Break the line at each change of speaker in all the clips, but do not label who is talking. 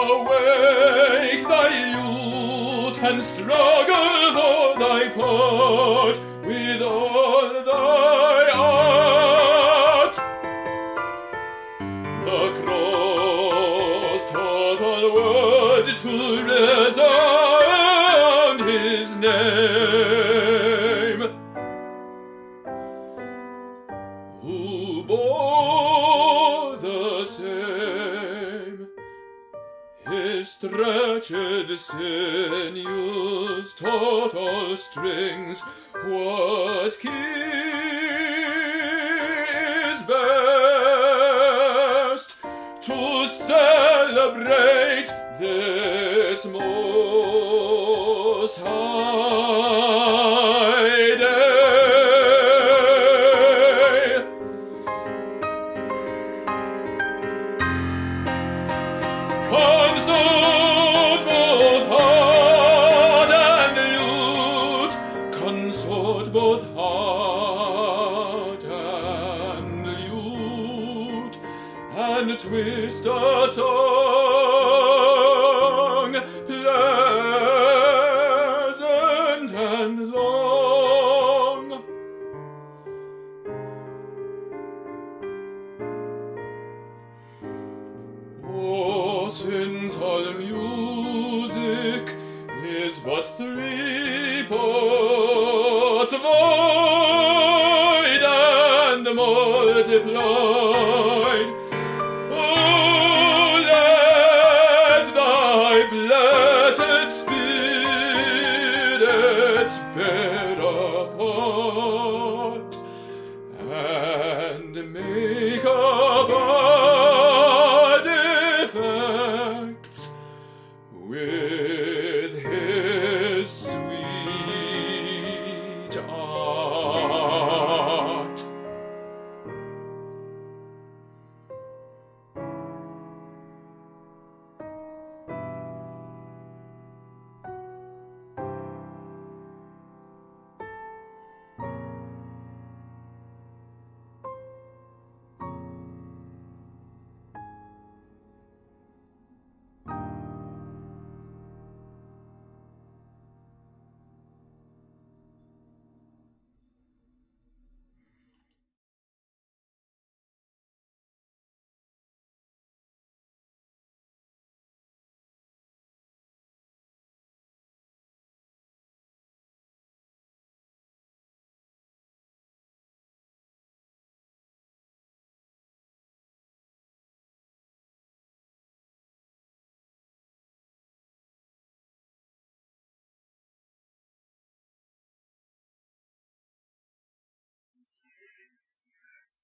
Awake thy youth and struggle for thy part with all thy art. The cross taught all world to resound his name, who bore the same. His stretched sinews taut all strings. What key is best to celebrate this most high day? Consort both heart and youth, consort both heart and youth, and twist a song pleasant and long. Oh, since all music is but three parts void and multiplied, oh, let thy blessed spirit bear a part and make a bad effects with his sweet art.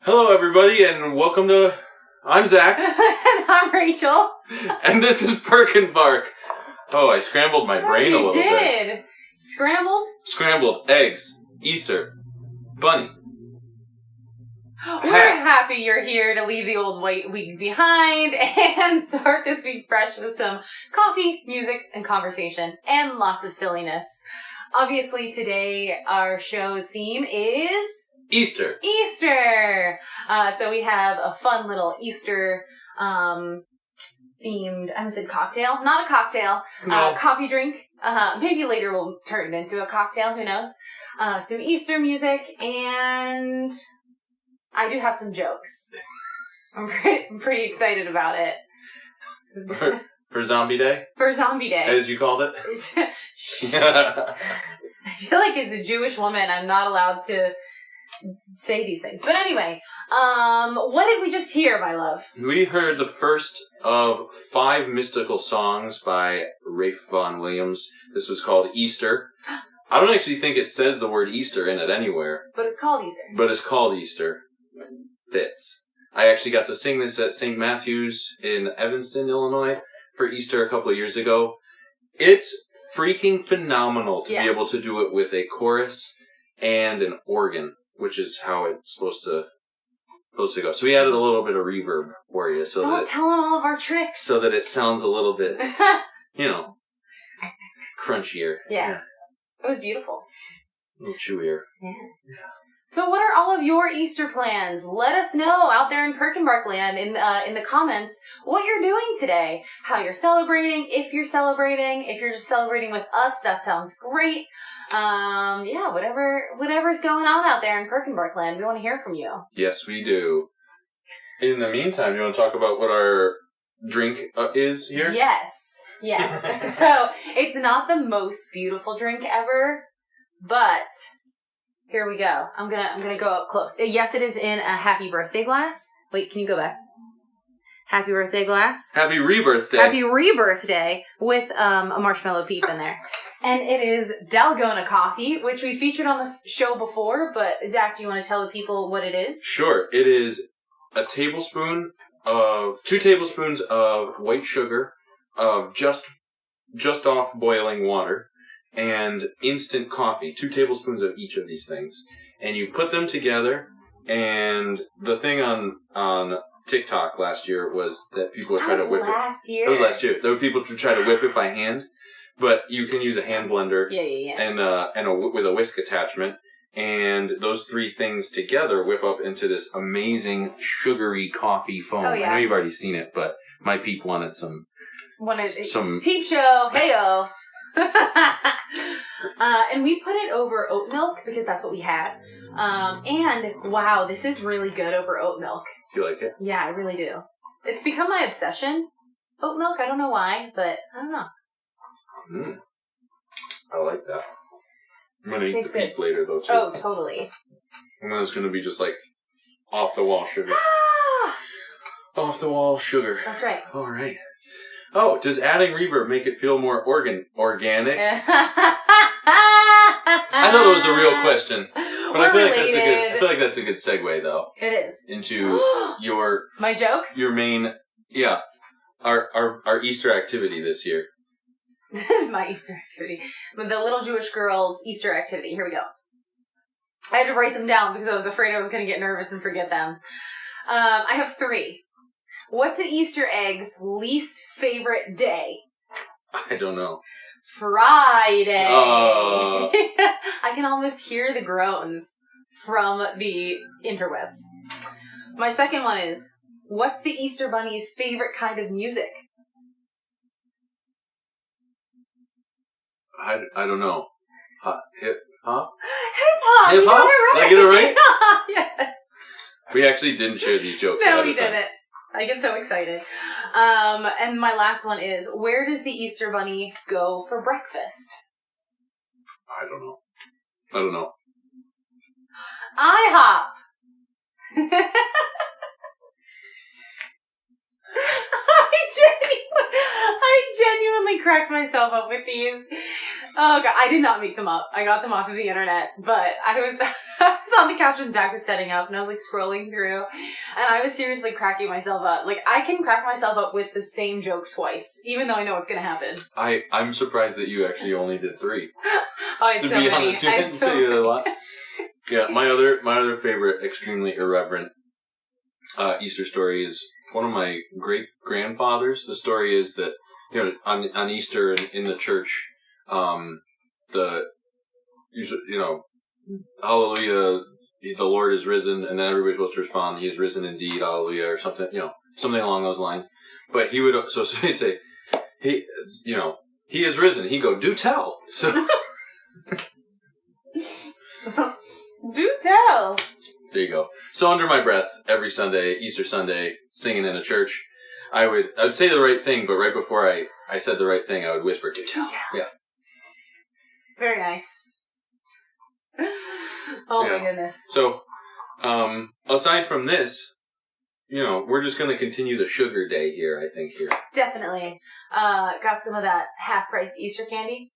Hello, everybody, and welcome to... I'm Zach.
And I'm Rachel.
And this is Perkin Bark. Oh, I scrambled my brain a little bit.
You did. Scrambled?
Scrambled eggs. Easter. Bunny.
We're happy you're here to leave the old white week behind and start this week fresh with some coffee, music, and conversation, and lots of silliness. Obviously, today our show's theme is...
Easter.
Easter! So we have a fun little Easter themed, I said cocktail. Not a cocktail.
No.
Coffee drink. Maybe later we'll turn it into a cocktail. Who knows? Some Easter music, and I do have some jokes. I'm pretty excited about it.
For Zombie Day?
For Zombie Day.
As you called it?
I feel like as a Jewish woman, I'm not allowed to say these things. But anyway, what did we just hear, my love?
We heard the first of 5 mystical songs by Ralph Vaughan Williams. This was called Easter. I don't actually think it says the word Easter in it anywhere.
But it's called Easter.
But it's called Easter. Fits. I actually got to sing this at St. Matthew's in Evanston, Illinois for Easter a couple of years ago. It's freaking phenomenal to be able to do it with a chorus and an organ, which is how it's supposed to go. So we added a little bit of reverb for you. So
Don't tell them all of our tricks.
So that it sounds a little bit, crunchier.
Yeah. It was beautiful.
A little chewier.
Yeah. So what are all of your Easter plans? Let us know out there in Perkenbark land in the comments what you're doing today, how you're celebrating, if you're celebrating. If you're just celebrating with us, that sounds great. Yeah, whatever's going on out there in Perkenbark land, we want to hear from you.
Yes, we do. In the meantime, you want to talk about what our drink is here?
Yes. So it's not the most beautiful drink ever, but here we go. I'm gonna go up close. Yes, it is in a happy birthday glass. Wait, can you go back? Happy birthday glass.
Happy rebirth day.
Happy rebirth day with a marshmallow peep in there. And it is Dalgona coffee, which we featured on the show before, but Zach, do you want to tell the people what it is?
Sure. It is 2 tablespoons of white sugar, of just off boiling water, and instant coffee, 2 tablespoons of each of these things. And you put them together, and the thing on TikTok last year was that people would try to whip it.
Last year.
That was last year. There were people who try to whip it by hand, but you can use a hand blender.
Yeah.
And with a whisk attachment. And those 3 things together whip up into this amazing sugary coffee foam.
Oh, yeah.
I know you've already seen it, but my peep wanted some
peep show, heyo. And we put it over oat milk because that's what we had. And wow, this is really good over oat milk.
Do you like it?
Yeah, I really do. It's become my obsession. Oat milk, I don't know why, but I don't know.
I like that. I'm going to eat
Tastes
the peep later, though, too.
Oh, totally.
And then it's going to be just like off-the-wall sugar.
Ah!
Off-the-wall sugar.
That's right.
All right. Oh, does adding reverb make it feel more organic? I thought it was a real question. But I feel like that's a good segue, though.
It is.
Into your...
My jokes?
Your main... Yeah. Our Easter activity this year.
This is my Easter activity. With the little Jewish girls' Easter activity. Here we go. I had to write them down because I was afraid I was going to get nervous and forget them. I have 3. What's an Easter egg's least favorite day?
I don't know.
Friday. I can almost hear the groans from the interwebs. My second one is, what's the Easter Bunny's favorite kind of music?
I don't know. Hip-hop?
Hip-hop! You got it right!
Did I get it right?
Yeah.
We actually didn't share these jokes.
No, we didn't. I get so excited. And my last one is, where does the Easter Bunny go for breakfast?
I don't know.
IHOP! I genuinely cracked myself up with these. Oh god, I did not make them up. I got them off of the internet, but I was on the couch when Zach was setting up, and I was like scrolling through, and I was seriously cracking myself up. Like, I can crack myself up with the same joke twice, even though I know what's gonna happen.
I'm surprised that you actually only did 3.
Oh, I had
to
so
be
many.
honest, you didn't say it a lot. Yeah, my other favorite, extremely irreverent Easter story is one of my great grandfathers. The story is that on Easter in the church, Hallelujah, the Lord is risen, and then everybody's supposed to respond, He is risen indeed, Hallelujah, or something, something along those lines. But he would so he'd say, He is risen. He'd go, do tell. So.
Do tell.
There you go. So under my breath, every Sunday, Easter Sunday, singing in a church, I would say the right thing, but right before I said the right thing, I would whisper, do tell. Yeah.
Very nice. Oh
yeah.
My goodness.
So, aside from this, we're just going to continue the sugar day here, I think, here.
Definitely. Got some of that half-priced Easter candy.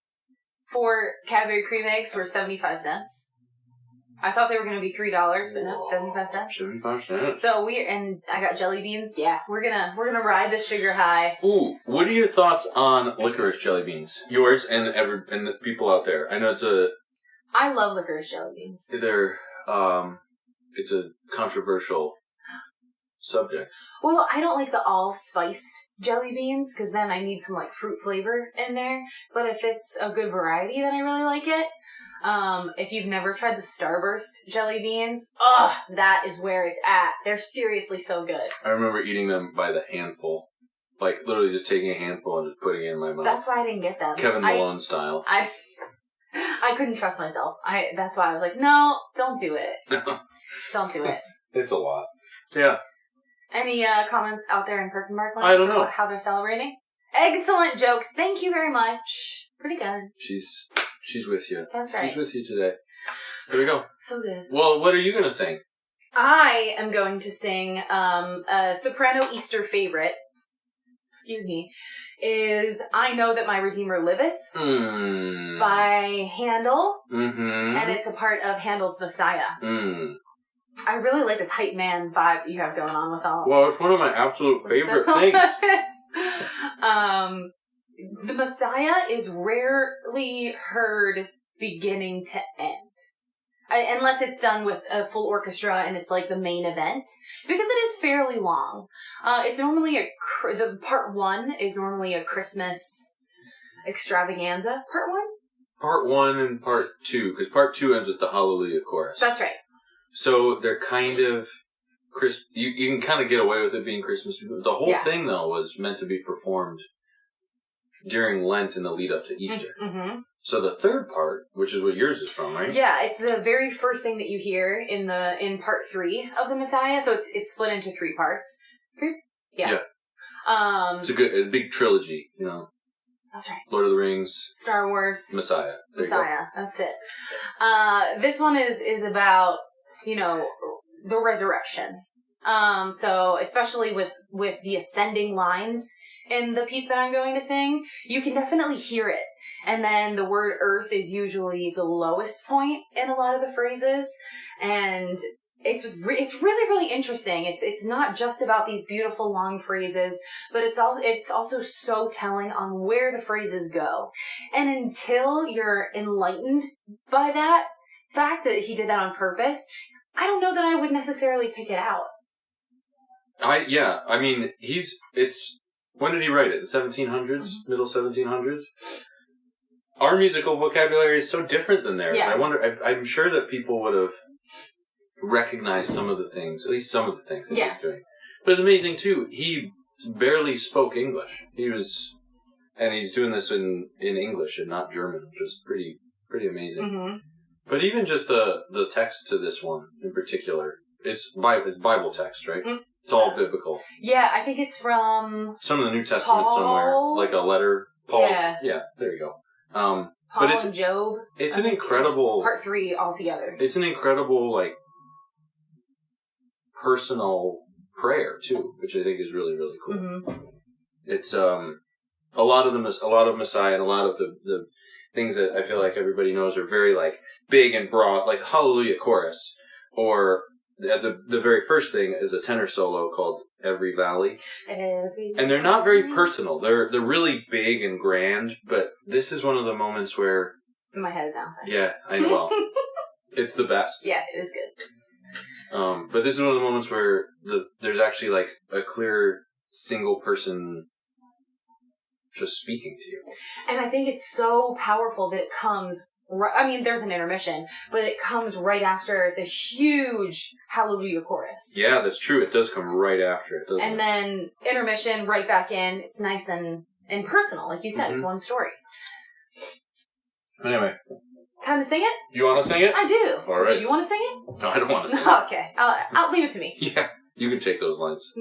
4 Cadbury cream eggs were 75 cents. I thought they were going to be $3, but no, 75 cents.
75 cents.
So I got jelly beans. Yeah, we're gonna ride the sugar high.
Ooh, what are your thoughts on licorice jelly beans? Yours and the people out there. I know
I love licorice jelly beans.
It's a controversial subject.
Well, I don't like the all spiced jelly beans because then I need some like fruit flavor in there. But if it's a good variety, then I really like it. If you've never tried the Starburst jelly beans, that is where it's at. They're seriously so good.
I remember eating them by the handful. Like, literally just taking a handful and just putting it in my mouth.
That's why I didn't get them.
Kevin Malone style.
I couldn't trust myself. That's why I was like, no, don't do it. Don't do it.
It's a lot. Yeah.
Any comments out there in Perkenbark Land?
I don't know.
About how they're celebrating? Excellent jokes. Thank you very much. Pretty good.
She's with you.
That's right.
She's with you today. There we go.
So good.
Well, what are you going to sing?
I am going to sing a soprano Easter favorite. Excuse me. Is I Know That My Redeemer Liveth by Handel.
Mm-hmm.
And it's a part of Handel's Messiah.
Mm.
I really like this hype man vibe you have going on with all.
Well, it's one of my absolute favorite things.
The Messiah is rarely heard beginning to end. Unless it's done with a full orchestra and it's like the main event. Because it is fairly long. It's normally the part one is normally a Christmas extravaganza. Part one?
Part 1 and part 2, because part 2 ends with the Hallelujah chorus.
That's right.
So they're kind of you can kind of get away with it being Christmas. The whole thing, though, was meant to be performed during Lent in the lead up to Easter. Mm-hmm. So the third part, which is what yours is from, right?
Yeah, it's the very first thing that you hear in part 3 of the Messiah. So it's split into 3 parts. Yeah.
It's a big trilogy, you know.
That's right.
Lord of the Rings,
Star Wars,
Messiah.
Messiah. That's it. This one is about, you know, the resurrection. So especially with the ascending lines in the piece that I'm going to sing, you can definitely hear it. And then the word earth is usually the lowest point in a lot of the phrases. And it's really, really interesting. It's not just about these beautiful long phrases, but it's also so telling on where the phrases go. And until you're enlightened by that fact that he did that on purpose, I don't know that I would necessarily pick it out.
I mean, when did he write it? The 1700s? Middle 1700s? Our musical vocabulary is so different than theirs.
Yeah.
I wonder, I'm sure that people would have recognized some of the things, at least some of the things that he's doing. But it's amazing, too. He barely spoke English. And he's doing this in English and not German, which is pretty amazing. Mm-hmm. But even just the text to this one in particular, it's Bible text, right? Mm-hmm. It's all biblical.
Yeah, I think it's from
some of the New Testament
Paul?
somewhere, like a letter. Paul.
Yeah,
there you go.
Paul and Job.
It's an incredible
part 3 altogether.
It's an incredible, like, personal prayer too, which I think is really, really cool. Mm-hmm. It's a lot of Messiah and a lot of the things that I feel like everybody knows are very like big and broad, like Hallelujah chorus, or the very first thing is a tenor solo called Every Valley. And they're not very personal. They're really big and grand, but this is one of the moments where
my head down.
Yeah, I know. Well, it's the best.
Yeah, it is good.
But this is one of the moments where there's actually like a clear single person just speaking to you.
And I think it's so powerful that it comes. I mean, there's an intermission, but it comes right after the huge Hallelujah chorus.
Yeah, that's true. It does come right after it, doesn't it?
And then intermission, right back in. It's nice and personal. Like you said, mm-hmm. It's one story.
Anyway.
Time to sing it?
You want to sing it?
I do.
All right.
Do you want to sing it?
No, I don't want to sing it.
Okay. I'll leave it to me.
Yeah, you can take those lines.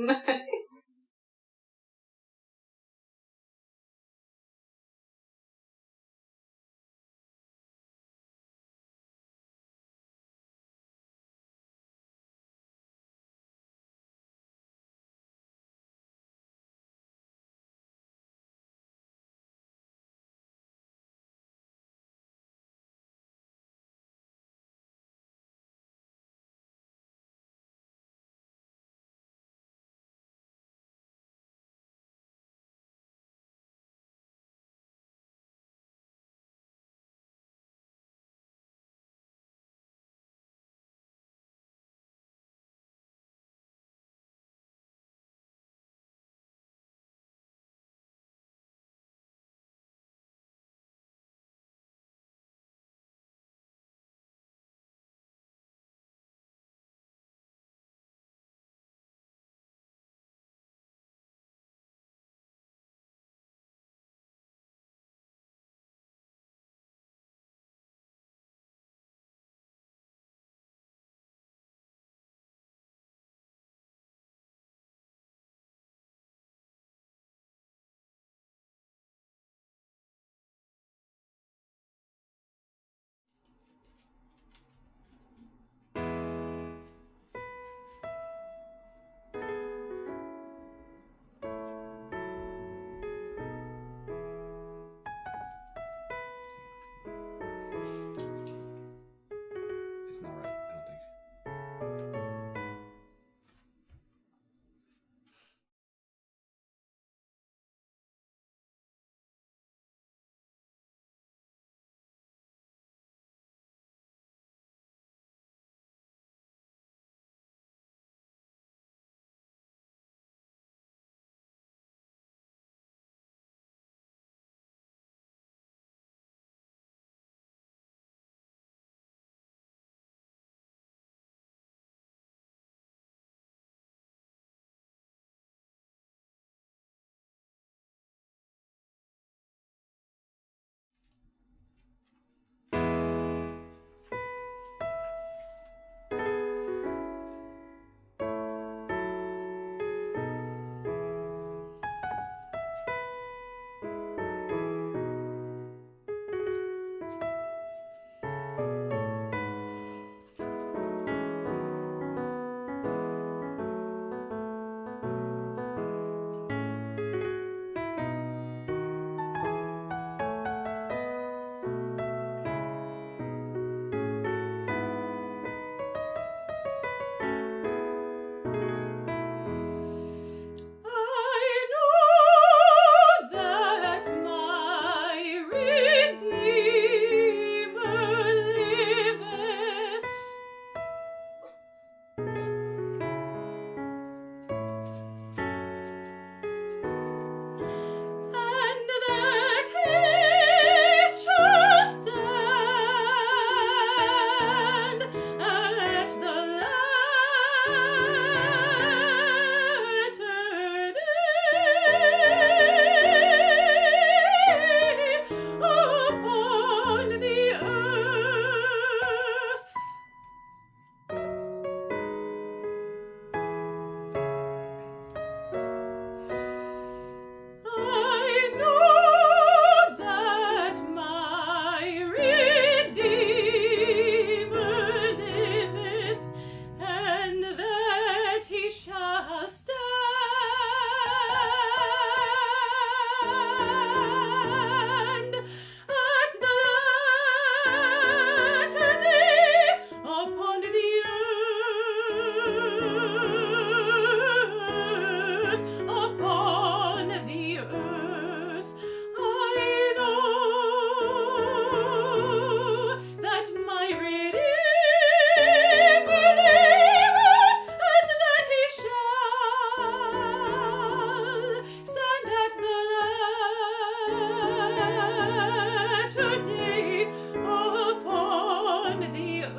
today upon the earth,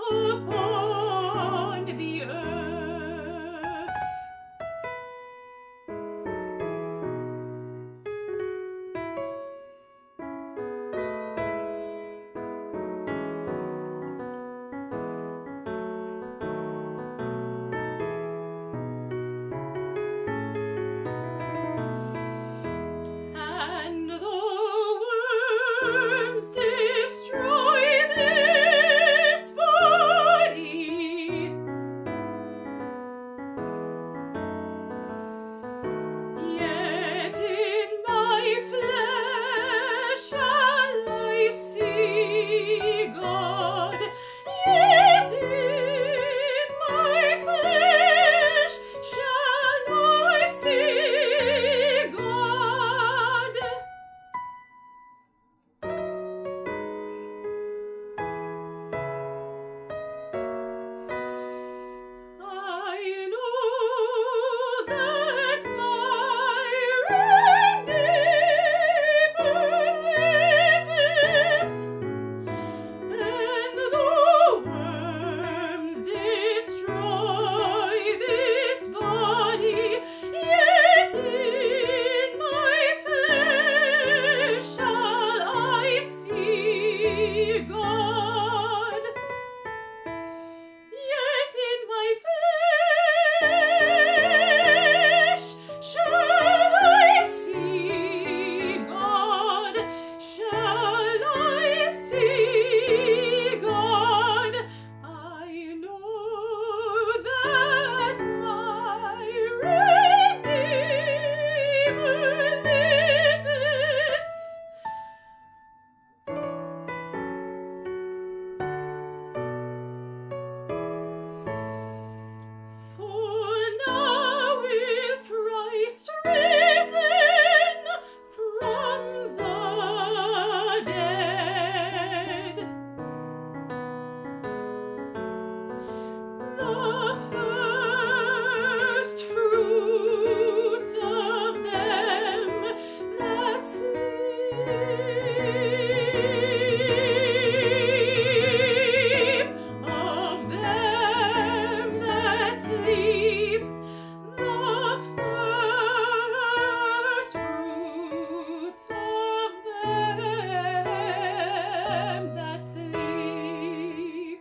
upon the earth. And the worms destroy this body, yet in my flesh shall I see God. Yet in my flesh shall I see God. I know that my Redeemer liveth, and the worms destroy this body, yet in my flesh shall I see God. Yet in my flesh shall I see God, shall I see God. I know that my Redeemer liveth. For now is Christ risen from the dead, the first fruits of them that sleep, of them that sleep, the first fruits of them that sleep.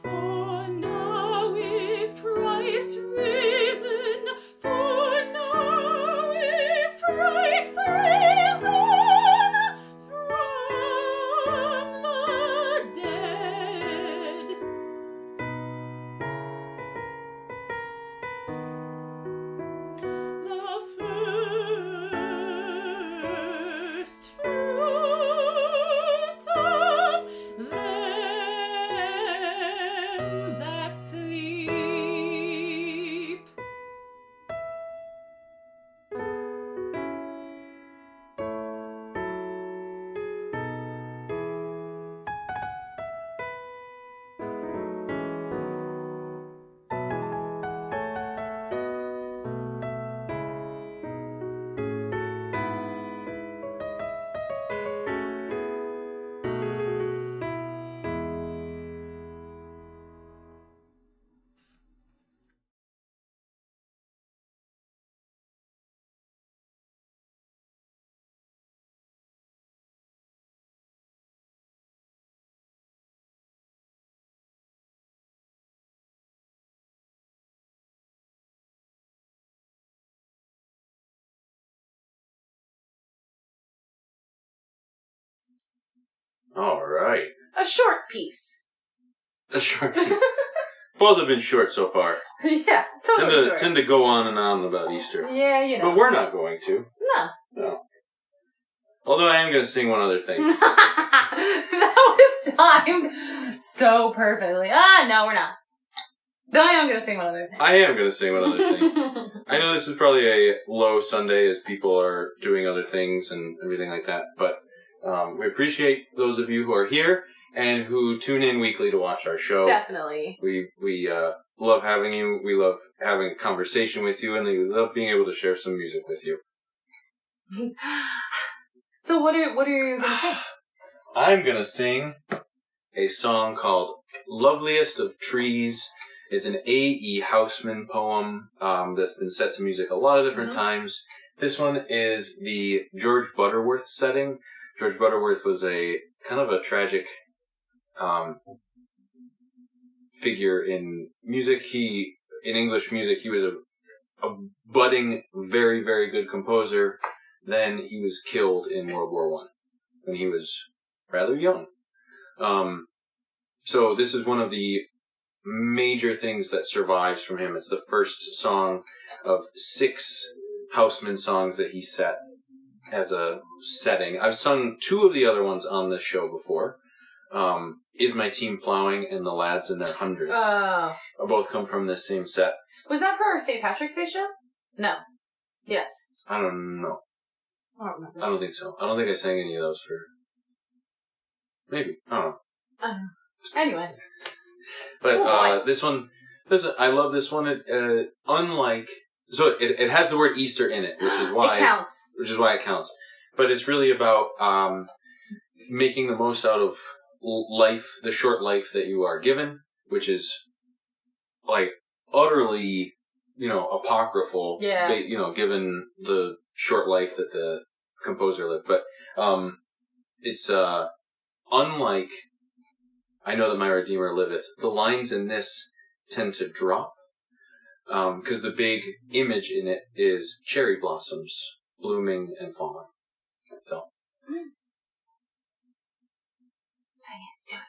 For now is Christ risen, for now is Christ risen from the dead. The first fruits of them that sleep.
All right.
A short piece.
A short piece. Both have been short so far.
Yeah, totally short.
Tend to go on and on about Easter.
Yeah, you know.
But we're not going to.
No.
Although I am going to sing one other thing.
That was timed so perfectly. No, we're not. No, I am going to sing one other thing.
I am going to sing one other thing. I know this is probably a low Sunday as people are doing other things and everything like that, but we appreciate those of you who are here. and who tune in weekly to watch our show.
Definitely.
We love having you. We love having a conversation with you, and we love being able to share some music with you.
So what are you going to say?
I'm going to sing a song called Loveliest of Trees. It's an A.E. Housman poem that's been set to music a lot of different times. This one is the George Butterworth setting. George Butterworth was a kind of a tragic figure in music. In English music, he was a budding, very, very good composer. Then he was killed in World War I when he was rather young. So this is one of the major things that survives from him. It's the first song of 6 Housman songs that he set as a setting. I've sung 2 of the other ones on this show before. Is My Team Plowing and The Lads in Their Hundreds. Both come from this same set.
Was that for our St. Patrick's Day show? No. Yes.
I don't know.
I don't remember.
I don't think so. I don't think I sang any of those for... Maybe. I don't know.
Anyway.
But this one... I love this one. Unlike... So it has the word Easter in it, which is why...
It counts.
Which is why it counts. But it's really about making the most out of life, the short life that you are given, which is like utterly, apocryphal.
Yeah.
Given the short life that the composer lived. But it's unlike I Know That My Redeemer Liveth. The lines in this tend to drop because the big image in it is cherry blossoms blooming and falling. So.
Sing it. Do it.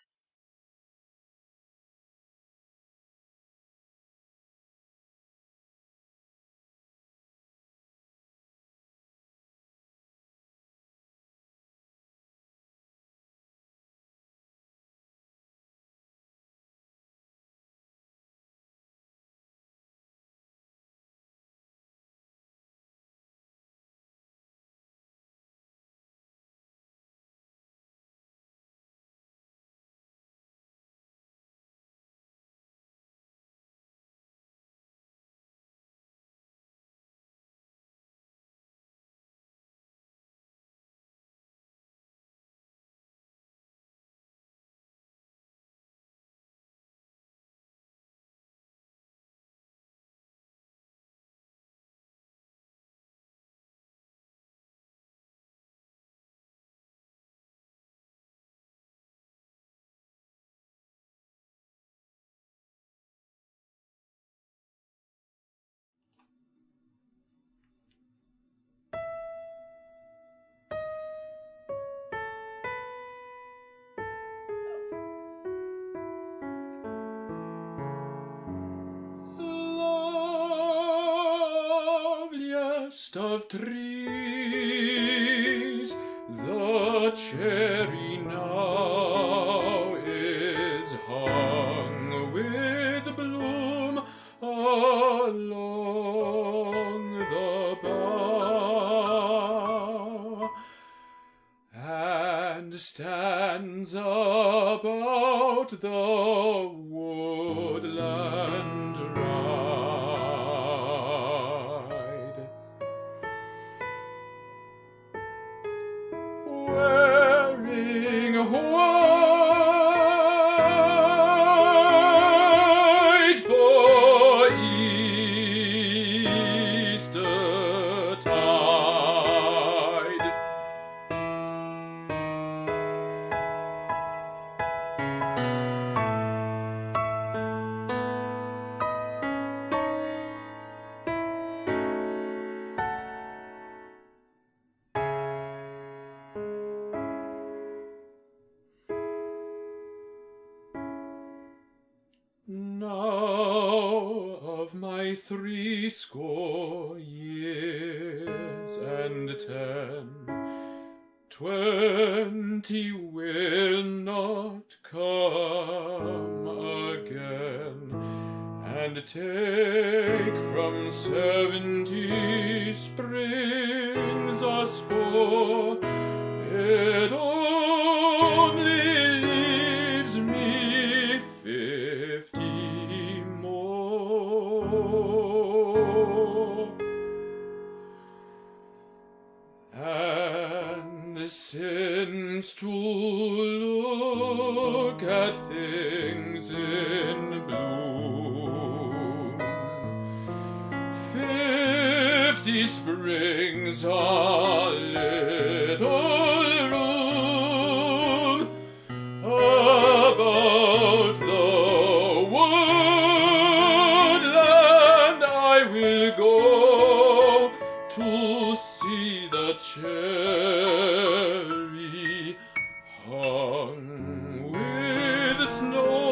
Loveliest of trees, the cherry now is hung with bloom along the bough, and stands about the woodland ride, wearing white for Eastertide. Now of my 60 years and 20 will not come again, and take from 70 springs a score. It only at things in bloom. 50 springs a little room about the woodland I will go to see the cherry hung with snow.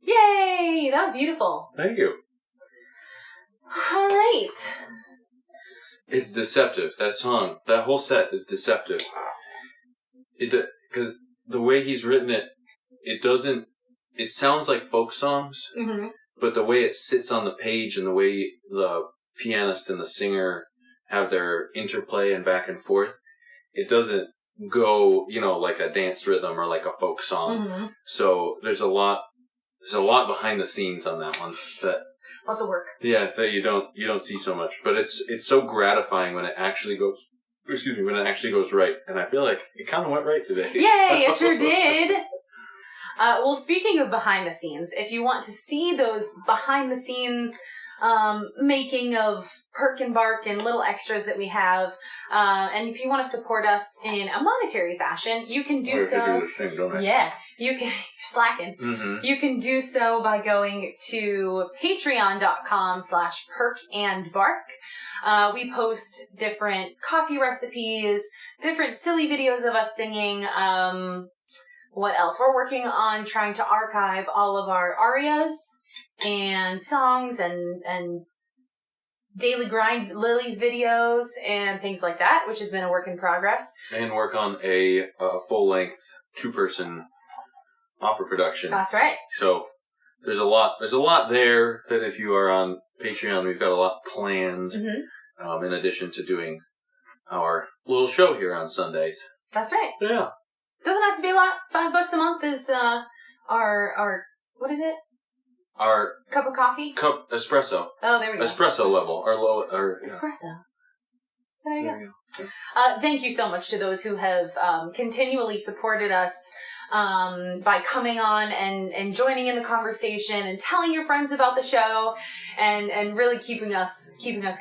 Yay! That was beautiful.
Thank you.
All right.
It's deceptive. That song, that whole set is deceptive. Because the way he's written it, it sounds like folk songs,
Mm-hmm.
but the way it sits on the page and the way the pianist and the singer have their interplay and back and forth, it doesn't go, like a dance rhythm or like a folk song.
Mm-hmm.
So there's a lot behind the scenes on that one that
Lots of work.
that you don't see so much. But it's so gratifying when it actually goes right. And I feel like it kind of went right today.
Yay! It sure did. Well, speaking of behind the scenes, if you want to see those behind the scenes making of Perk and Bark and little extras that we have, and if you want to support us in a monetary fashion, you can do so.
I do the thing, don't I?
Yeah, you can. You're slacking.
Mm-hmm.
You can do so by going to patreon.com/perkandbark. We post different coffee recipes, different silly videos of us singing. What else? We're working on trying to archive all of our arias and songs and Daily Grind Lily's videos and things like that, which has been a work in progress.
And work on a full-length 2-person opera production.
That's right.
So there's a lot there that if you are on Patreon, we've got a lot planned.
Mm-hmm.
In addition to doing our little show here on Sundays.
That's right.
Yeah.
Doesn't have to be a lot. $5 a month is our what is it?
Our
Cup of coffee?
cup espresso.
Oh, there we go.
Espresso level. Our low
Espresso. So there you
There
go.
you go.
Thank you so much to those who have continually supported us by coming on and joining in the conversation and telling your friends about the show and really keeping us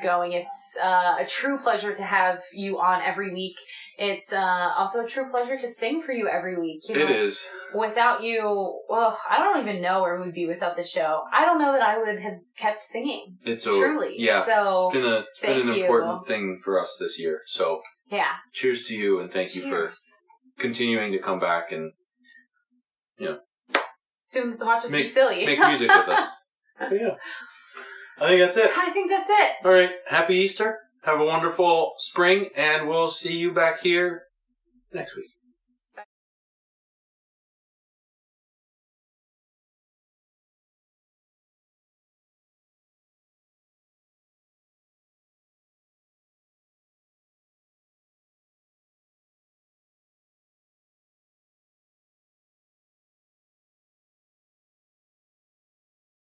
going. It's a true pleasure to have you on every week. It's also a true pleasure to sing for you every week.
It is.
Without you, well, I don't even know where we'd be without the show. I don't know that I would have kept singing.
It's
truly.
Yeah.
So
It's been an
thank you.
important thing for us this year. So
yeah.
cheers to you and thank you for
Cheers.
continuing to come back and
To watch us be silly.
make music with us. So, yeah. I think that's it.
I think that's it.
All right. Happy Easter. Have a wonderful spring, and we'll see you back here next week.